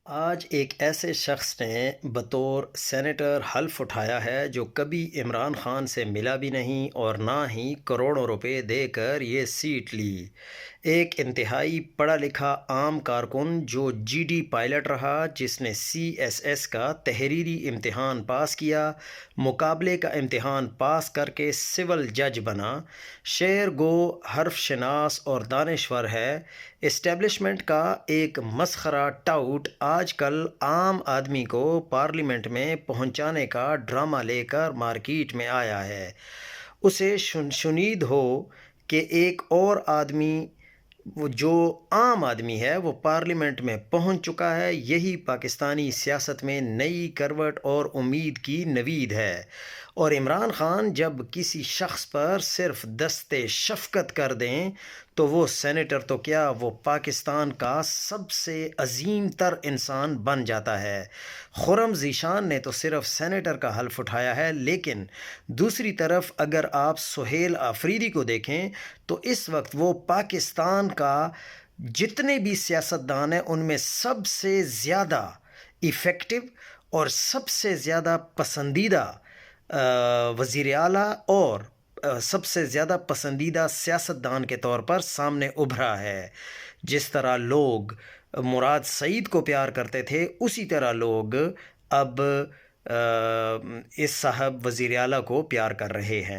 آج ایک ایسے شخص نے بطور سینیٹر حلف اٹھایا ہے جو کبھی عمران خان سے ملا بھی نہیں اور نہ ہی کروڑوں روپے دے کر یہ سیٹ لی۔ ایک انتہائی پڑھا لکھا عام کارکن جو جی ڈی پائلٹ رہا، جس نے سی ایس ایس کا تحریری امتحان پاس کیا، مقابلے کا امتحان پاس کر کے سول جج بنا، شعر گو، حرف شناس اور دانشور ہے۔ اسٹیبلشمنٹ کا ایک مسخرہ ٹاؤٹ آج کل عام آدمی کو پارلیمنٹ میں پہنچانے کا ڈرامہ لے کر مارکیٹ میں آیا ہے۔ اسے شنید ہو کہ ایک اور آدمی، وہ جو عام آدمی ہے، وہ پارلیمنٹ میں پہنچ چکا ہے۔ یہی پاکستانی سیاست میں نئی کروٹ اور امید کی نوید ہے۔ اور عمران خان جب کسی شخص پر صرف دستے شفقت کر دیں تو وہ سینیٹر تو کیا، وہ پاکستان کا سب سے عظیم تر انسان بن جاتا ہے۔ خرم ذیشان نے تو صرف سینیٹر کا حلف اٹھایا ہے، لیکن دوسری طرف اگر آپ سہیل آفریدی کو دیکھیں تو اس وقت وہ پاکستان کا جتنے بھی سیاستدان ہیں ان میں سب سے زیادہ ایفیکٹو اور سب سے زیادہ پسندیدہ وزیر اعلیٰ اور سب سے زیادہ پسندیدہ سیاستدان کے طور پر سامنے ابھرا ہے۔ جس طرح لوگ مراد سعید کو پیار کرتے تھے، اسی طرح لوگ اب اس صاحب وزیر اعلیٰ کو پیار کر رہے ہیں۔